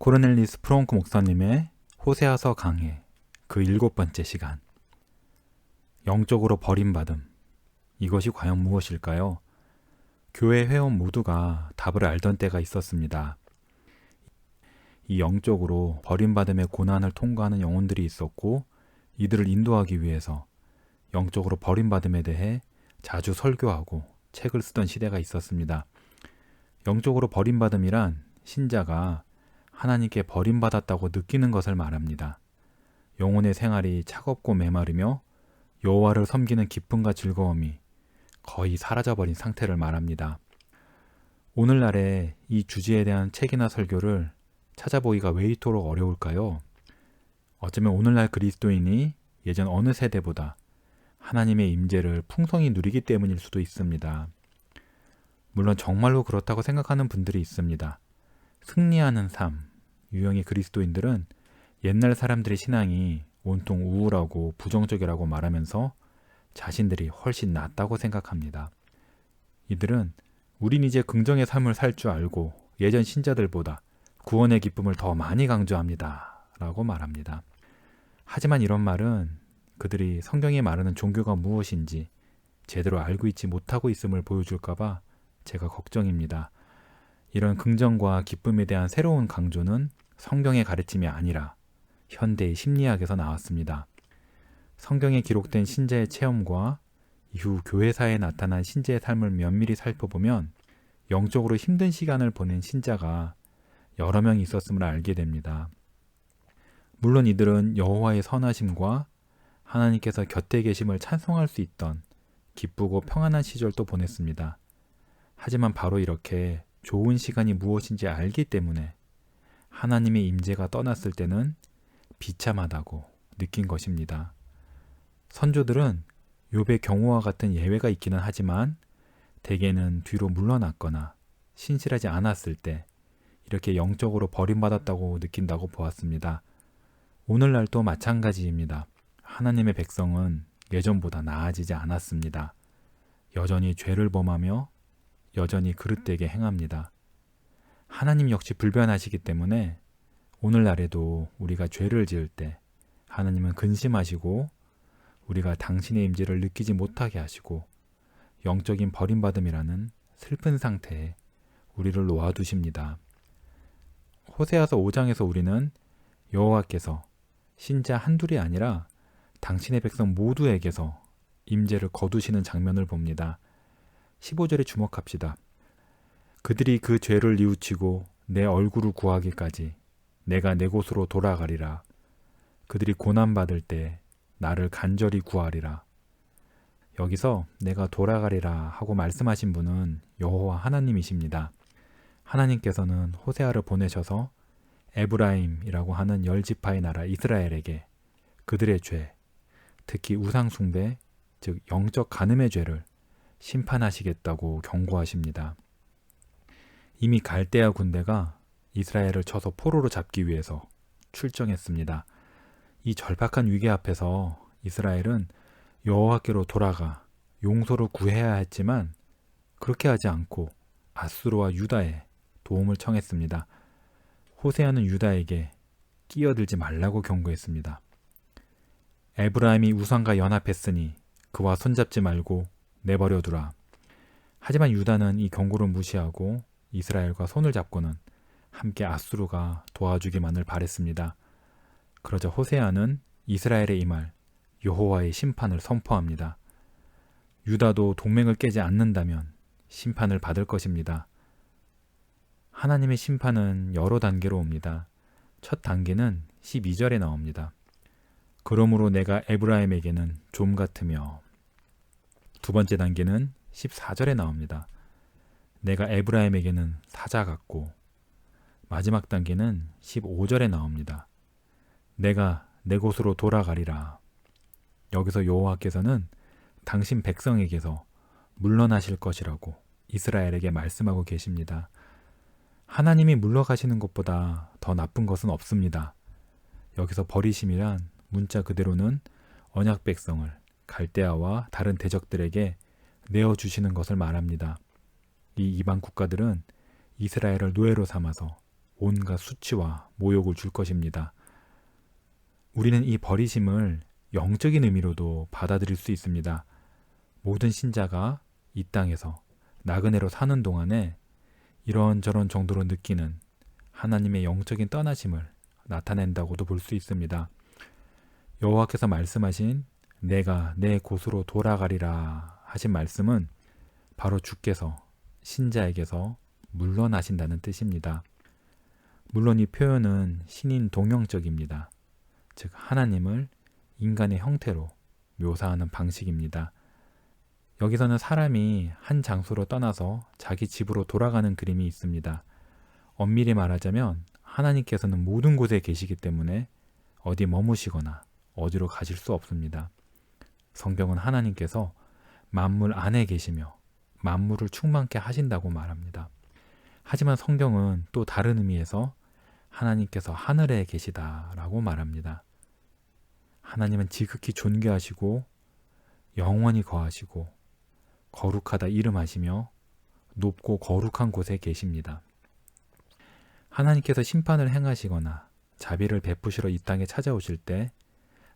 코르넬리우스 프롱크 목사님의 호세아서 강해 그 7번째 시간. 영적으로 버림받음. 이것이 과연 무엇일까요? 교회 회원 모두가 답을 알던 때가 있었습니다. 이 영적으로 버림받음의 고난을 통과하는 영혼들이 있었고, 이들을 인도하기 위해서 영적으로 버림받음에 대해 자주 설교하고 책을 쓰던 시대가 있었습니다. 영적으로 버림받음이란 신자가 하나님께 버림받았다고 느끼는 것을 말합니다. 영혼의 생활이 차갑고 메마르며 여호와를 섬기는 기쁨과 즐거움이 거의 사라져버린 상태를 말합니다. 오늘날에 이 주제에 대한 책이나 설교를 찾아보기가 왜 이토록 어려울까요? 어쩌면 오늘날 그리스도인이 예전 어느 세대보다 하나님의 임재를 풍성히 누리기 때문일 수도 있습니다. 물론 정말로 그렇다고 생각하는 분들이 있습니다. 승리하는 삶, 유형의 그리스도인들은 옛날 사람들의 신앙이 온통 우울하고 부정적이라고 말하면서 자신들이 훨씬 낫다고 생각합니다. 이들은 우린 이제 긍정의 삶을 살 줄 알고 예전 신자들보다 구원의 기쁨을 더 많이 강조합니다 라고 말합니다. 하지만 이런 말은 그들이 성경에 말하는 종교가 무엇인지 제대로 알고 있지 못하고 있음을 보여줄까봐 제가 걱정입니다. 이런 긍정과 기쁨에 대한 새로운 강조는 성경의 가르침이 아니라 현대의 심리학에서 나왔습니다. 성경에 기록된 신자의 체험과 이후 교회사에 나타난 신자의 삶을 면밀히 살펴보면 영적으로 힘든 시간을 보낸 신자가 여러 명 있었음을 알게 됩니다. 물론 이들은 여호와의 선하심과 하나님께서 곁에 계심을 찬송할 수 있던 기쁘고 평안한 시절도 보냈습니다. 하지만 바로 이렇게 좋은 시간이 무엇인지 알기 때문에 하나님의 임재가 떠났을 때는 비참하다고 느낀 것입니다. 선조들은 욥의 경우와 같은 예외가 있기는 하지만 대개는 뒤로 물러났거나 신실하지 않았을 때 이렇게 영적으로 버림받았다고 느낀다고 보았습니다. 오늘날도 마찬가지입니다. 하나님의 백성은 예전보다 나아지지 않았습니다. 여전히 죄를 범하며 여전히 그릇되게 행합니다. 하나님 역시 불변하시기 때문에 오늘날에도 우리가 죄를 지을 때 하나님은 근심하시고 우리가 당신의 임재를 느끼지 못하게 하시고 영적인 버림받음이라는 슬픈 상태에 우리를 놓아두십니다. 호세아서 5장에서 우리는 여호와께서 신자 한둘이 아니라 당신의 백성 모두에게서 임재를 거두시는 장면을 봅니다. 15절에 주목합시다. 그들이 그 죄를 뉘우치고 내 얼굴을 구하기까지 내가 내 곳으로 돌아가리라. 그들이 고난받을 때 나를 간절히 구하리라. 여기서 내가 돌아가리라 하고 말씀하신 분은 여호와 하나님이십니다. 하나님께서는 호세아를 보내셔서 에브라임이라고 하는 10지파의 나라 이스라엘에게 그들의 죄, 특히 우상숭배, 즉 영적 간음의 죄를 심판하시겠다고 경고하십니다. 이미 갈대아 군대가 이스라엘을 쳐서 포로로 잡기 위해서 출정했습니다. 이 절박한 위기 앞에서 이스라엘은 여호와께로 돌아가 용서를 구해야 했지만 그렇게 하지 않고 아수르와 유다에 도움을 청했습니다. 호세아는 유다에게 끼어들지 말라고 경고했습니다. 에브라임이 우상과 연합했으니 그와 손잡지 말고 내버려두라. 하지만 유다는 이 경고를 무시하고 이스라엘과 손을 잡고는 함께 아수르가 도와주기만을 바랬습니다. 그러자 호세아는 이스라엘에 임할 여호와의 심판을 선포합니다. 유다도 동맹을 깨지 않는다면 심판을 받을 것입니다. 하나님의 심판은 여러 단계로 옵니다. 첫 단계는 12절에 나옵니다. 그러므로 내가 에브라임에게는 좀 같으며, 두 번째 단계는 14절에 나옵니다. 내가 에브라임에게는 사자 같고, 마지막 단계는 15절에 나옵니다. 내가 내 곳으로 돌아가리라. 여기서 여호와께서는 당신 백성에게서 물러나실 것이라고 이스라엘에게 말씀하고 계십니다. 하나님이 물러가시는 것보다 더 나쁜 것은 없습니다. 여기서 버리심이란 문자 그대로는 언약 백성을 갈대아와 다른 대적들에게 내어주시는 것을 말합니다. 이 이방 국가들은 이스라엘을 노예로 삼아서 온갖 수치와 모욕을 줄 것입니다. 우리는 이 버리심을 영적인 의미로도 받아들일 수 있습니다. 모든 신자가 이 땅에서 나그네로 사는 동안에 이런저런 정도로 느끼는 하나님의 영적인 떠나심을 나타낸다고도 볼 수 있습니다. 여호와께서 말씀하신 내가 내 곳으로 돌아가리라 하신 말씀은 바로 주께서 신자에게서 물러나신다는 뜻입니다. 물론 이 표현은 신인 동형적입니다. 즉 하나님을 인간의 형태로 묘사하는 방식입니다. 여기서는 사람이 한 장소로 떠나서 자기 집으로 돌아가는 그림이 있습니다. 엄밀히 말하자면 하나님께서는 모든 곳에 계시기 때문에 어디 머무시거나 어디로 가실 수 없습니다. 성경은 하나님께서 만물 안에 계시며 만물을 충만케 하신다고 말합니다. 하지만 성경은 또 다른 의미에서 하나님께서 하늘에 계시다라고 말합니다. 하나님은 지극히 존귀하시고 영원히 거하시고 거룩하다 이름하시며 높고 거룩한 곳에 계십니다. 하나님께서 심판을 행하시거나 자비를 베푸시러 이 땅에 찾아오실 때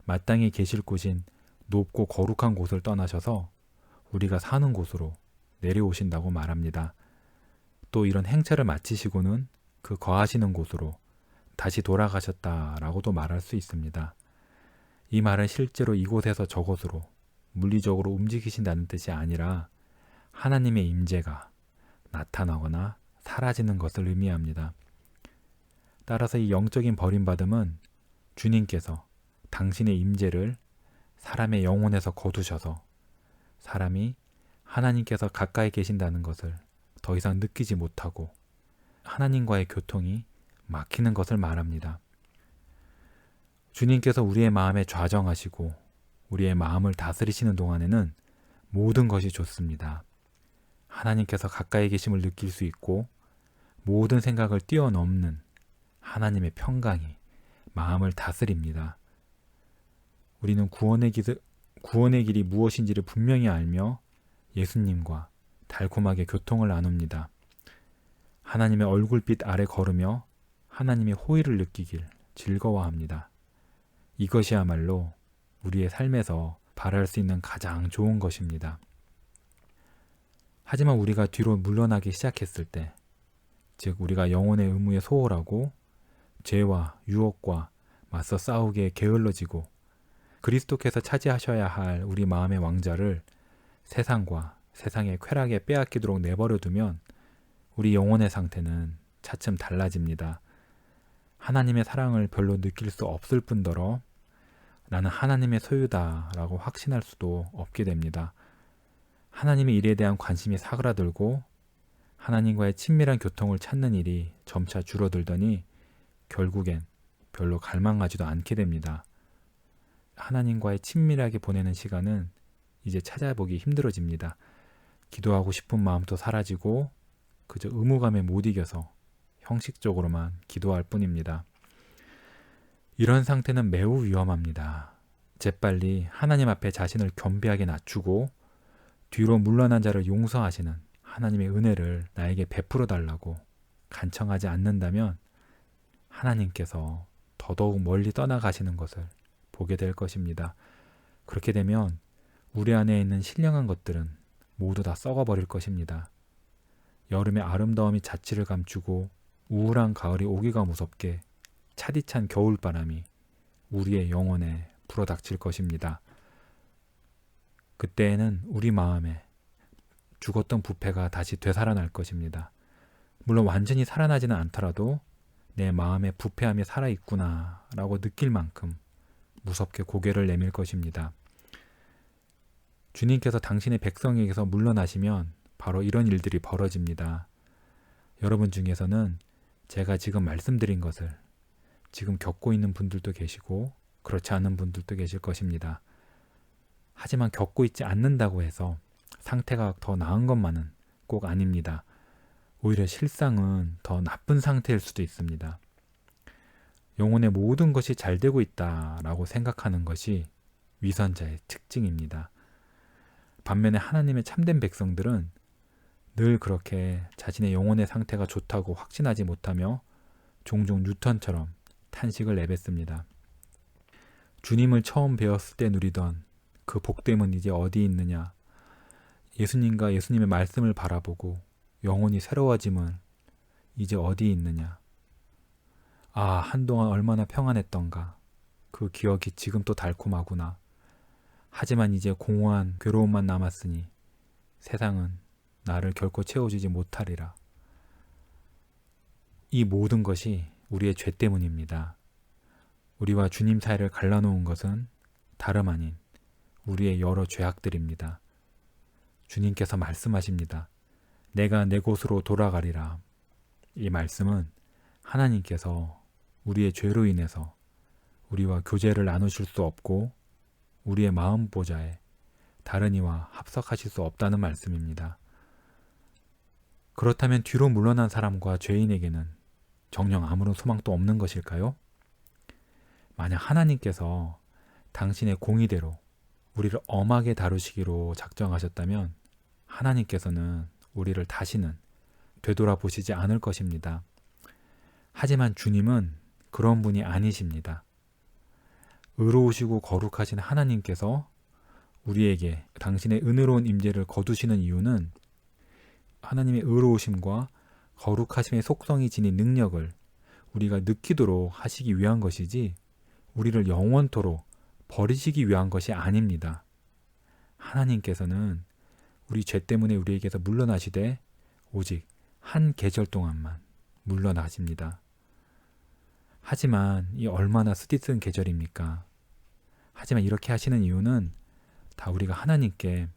마땅히 계실 곳인 높고 거룩한 곳을 떠나셔서 우리가 사는 곳으로 내려오신다고 말합니다. 또 이런 행차를 마치시고는 그 거하시는 곳으로 다시 돌아가셨다라고도 말할 수 있습니다. 이 말은 실제로 이곳에서 저곳으로 물리적으로 움직이신다는 뜻이 아니라 하나님의 임재가 나타나거나 사라지는 것을 의미합니다. 따라서 이 영적인 버림받음은 주님께서 당신의 임재를 사람의 영혼에서 거두셔서 사람이 하나님께서 가까이 계신다는 것을 더 이상 느끼지 못하고 하나님과의 교통이 막히는 것을 말합니다. 주님께서 우리의 마음에 좌정하시고 우리의 마음을 다스리시는 동안에는 모든 것이 좋습니다. 하나님께서 가까이 계심을 느낄 수 있고 모든 생각을 뛰어넘는 하나님의 평강이 마음을 다스립니다. 우리는 구원의 길이 무엇인지를 분명히 알며 예수님과 달콤하게 교통을 나눕니다. 하나님의 얼굴빛 아래 걸으며 하나님의 호의를 느끼길 즐거워합니다. 이것이야말로 우리의 삶에서 바랄 수 있는 가장 좋은 것입니다. 하지만 우리가 뒤로 물러나기 시작했을 때, 즉 우리가 영혼의 의무에 소홀하고 죄와 유혹과 맞서 싸우기에 게을러지고 그리스도께서 차지하셔야 할 우리 마음의 왕자를 세상과 세상의 쾌락에 빼앗기도록 내버려 두면 우리 영혼의 상태는 차츰 달라집니다. 하나님의 사랑을 별로 느낄 수 없을 뿐더러 나는 하나님의 소유다라고 확신할 수도 없게 됩니다. 하나님의 일에 대한 관심이 사그라들고 하나님과의 친밀한 교통을 찾는 일이 점차 줄어들더니 결국엔 별로 갈망하지도 않게 됩니다. 하나님과의 친밀하게 보내는 시간은 이제 찾아보기 힘들어집니다. 기도하고 싶은 마음도 사라지고 그저 의무감에 못 이겨서 형식적으로만 기도할 뿐입니다. 이런 상태는 매우 위험합니다. 재빨리 하나님 앞에 자신을 겸비하게 낮추고 뒤로 물러난 자를 용서하시는 하나님의 은혜를 나에게 베풀어 달라고 간청하지 않는다면 하나님께서 더더욱 멀리 떠나가시는 것을 보게 될 것입니다. 그렇게 되면 우리 안에 있는 신령한 것들은 모두 다 썩어버릴 것입니다. 여름의 아름다움이 자취를 감추고 우울한 가을이 오기가 무섭게 차디찬 겨울바람이 우리의 영혼에 불어닥칠 것입니다. 그때에는 우리 마음에 죽었던 부패가 다시 되살아날 것입니다. 물론 완전히 살아나지는 않더라도 내 마음에 부패함이 살아있구나 라고 느낄 만큼 무섭게 고개를 내밀 것입니다. 주님께서 당신의 백성에게서 물러나시면 바로 이런 일들이 벌어집니다. 여러분 중에서는 제가 지금 말씀드린 것을 지금 겪고 있는 분들도 계시고 그렇지 않은 분들도 계실 것입니다. 하지만 겪고 있지 않는다고 해서 상태가 더 나은 것만은 꼭 아닙니다. 오히려 실상은 더 나쁜 상태일 수도 있습니다. 영혼의 모든 것이 잘 되고 있다라고 생각하는 것이 위선자의 특징입니다. 반면에 하나님의 참된 백성들은 늘 그렇게 자신의 영혼의 상태가 좋다고 확신하지 못하며 종종 뉴턴처럼 탄식을 내뱉습니다. 주님을 처음 배웠을 때 누리던 그 복됨은 이제 어디 있느냐? 예수님과 예수님의 말씀을 바라보고 영혼이 새로워짐은 이제 어디 있느냐? 아, 한동안 얼마나 평안했던가. 그 기억이 지금 또 달콤하구나. 하지만 이제 공허한 괴로움만 남았으니 세상은 나를 결코 채워주지 못하리라. 이 모든 것이 우리의 죄 때문입니다. 우리와 주님 사이를 갈라놓은 것은 다름 아닌 우리의 여러 죄악들입니다. 주님께서 말씀하십니다. 내가 내 곳으로 돌아가리라. 이 말씀은 하나님께서 우리의 죄로 인해서 우리와 교제를 나누실 수 없고 우리의 마음 보좌에 다른 이와 합석하실 수 없다는 말씀입니다. 그렇다면 뒤로 물러난 사람과 죄인에게는 정녕 아무런 소망도 없는 것일까요? 만약 하나님께서 당신의 공의대로 우리를 엄하게 다루시기로 작정하셨다면 하나님께서는 우리를 다시는 되돌아보시지 않을 것입니다. 하지만 주님은 그런 분이 아니십니다. 의로우시고 거룩하신 하나님께서 우리에게 당신의 은혜로운 임재를 거두시는 이유는 하나님의 의로우심과 거룩하심의 속성이 지닌 능력을 우리가 느끼도록 하시기 위한 것이지 우리를 영원토록 버리시기 위한 것이 아닙니다. 하나님께서는 우리 죄 때문에 우리에게서 물러나시되 오직 한 계절 동안만 물러나십니다. 하지만 이 얼마나 쓰디쓴 계절입니까? 하지만 이렇게 하시는 이유는 다 우리가 하나님께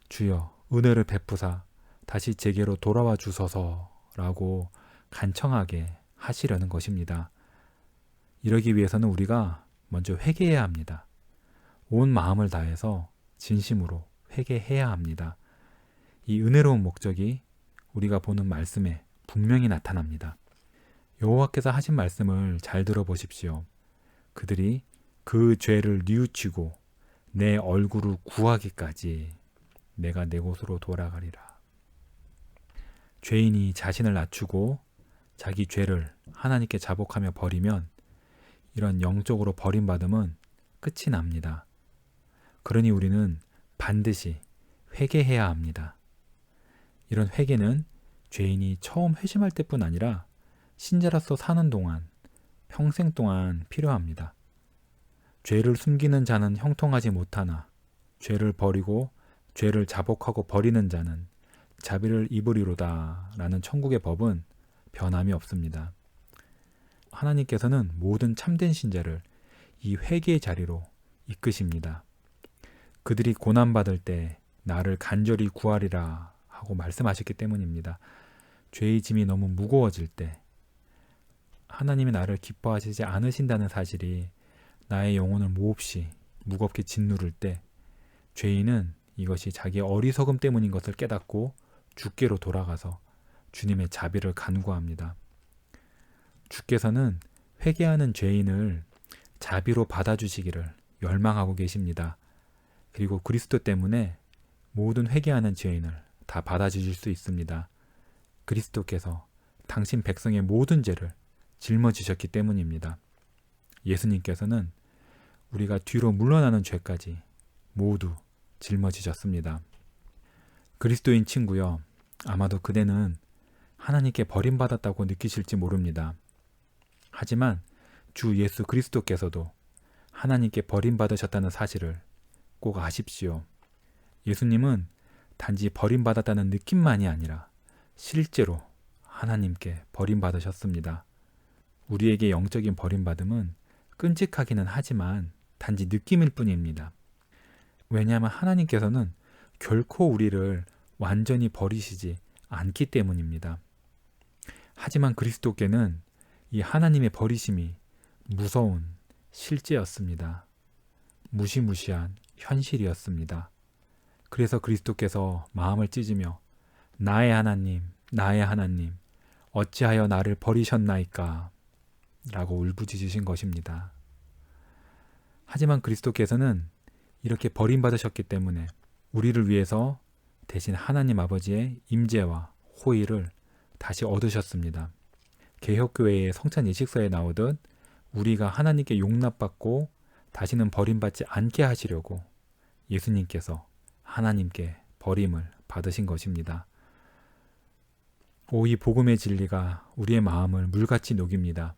주여 은혜를 베푸사 다시 제게로 돌아와 주소서라고 간청하게 하시려는 것입니다. 이러기 위해서는 우리가 먼저 회개해야 합니다. 온 마음을 다해서 진심으로 회개해야 합니다. 이 은혜로운 목적이 우리가 보는 말씀에 분명히 나타납니다. 여호와께서 하신 말씀을 잘 들어보십시오. 그들이 그 죄를 뉘우치고 내 얼굴을 구하기까지 내가 내 곳으로 돌아가리라. 죄인이 자신을 낮추고 자기 죄를 하나님께 자복하며 버리면 이런 영적으로 버림받음은 끝이 납니다. 그러니 우리는 반드시 회개해야 합니다. 이런 회개는 죄인이 처음 회심할 때뿐 아니라 신자로서 사는 동안, 평생 동안 필요합니다. 죄를 숨기는 자는 형통하지 못하나 죄를 버리고 죄를 자복하고 버리는 자는 자비를 입으리로다 라는 천국의 법은 변함이 없습니다. 하나님께서는 모든 참된 신자를 이 회개의 자리로 이끄십니다. 그들이 고난받을 때 나를 간절히 구하리라 하고 말씀하셨기 때문입니다. 죄의 짐이 너무 무거워질 때 하나님이 나를 기뻐하시지 않으신다는 사실이 나의 영혼을 몹시 무겁게 짓누를 때 죄인은 이것이 자기의 어리석음 때문인 것을 깨닫고 주께로 돌아가서 주님의 자비를 간구합니다. 주께서는 회개하는 죄인을 자비로 받아주시기를 열망하고 계십니다. 그리고 그리스도 때문에 모든 회개하는 죄인을 다 받아주실 수 있습니다. 그리스도께서 당신 백성의 모든 죄를 짊어지셨기 때문입니다. 예수님께서는 우리가 뒤로 물러나는 죄까지 모두 짊어지셨습니다. 그리스도인 친구여, 아마도 그대는 하나님께 버림받았다고 느끼실지 모릅니다. 하지만 주 예수 그리스도께서도 하나님께 버림받으셨다는 사실을 꼭 아십시오. 예수님은 단지 버림받았다는 느낌만이 아니라 실제로 하나님께 버림받으셨습니다. 우리에게 영적인 버림받음은 끔찍하기는 하지만 단지 느낌일 뿐입니다. 왜냐하면 하나님께서는 결코 우리를 완전히 버리시지 않기 때문입니다. 하지만 그리스도께는 이 하나님의 버리심이 무서운 실제였습니다. 무시무시한 현실이었습니다. 그래서 그리스도께서 마음을 찢으며 나의 하나님, 나의 하나님, 어찌하여 나를 버리셨나이까? 라고 울부짖으신 것입니다. 하지만 그리스도께서는 이렇게 버림받으셨기 때문에 우리를 위해서 대신 하나님 아버지의 임재와 호의를 다시 얻으셨습니다. 개혁교회의 성찬 예식서에 나오듯 우리가 하나님께 용납받고 다시는 버림받지 않게 하시려고 예수님께서 하나님께 버림을 받으신 것입니다. 이 복음의 진리가 우리의 마음을 물같이 녹입니다.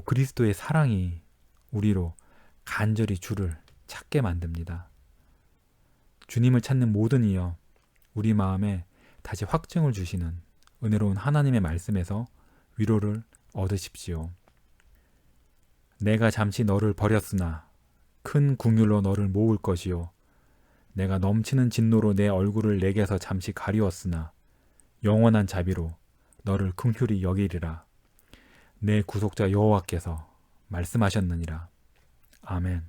그리스도의 사랑이 우리로 간절히 주를 찾게 만듭니다. 주님을 찾는 모든 이여, 우리 마음에 다시 확증을 주시는 은혜로운 하나님의 말씀에서 위로를 얻으십시오. 내가 잠시 너를 버렸으나 큰 긍휼로 너를 모을 것이요, 내가 넘치는 진노로 내 얼굴을 내게서 잠시 가리웠으나 영원한 자비로 너를 긍휼히 여기리라. 내 구속자 여호와께서 말씀하셨느니라. 아멘.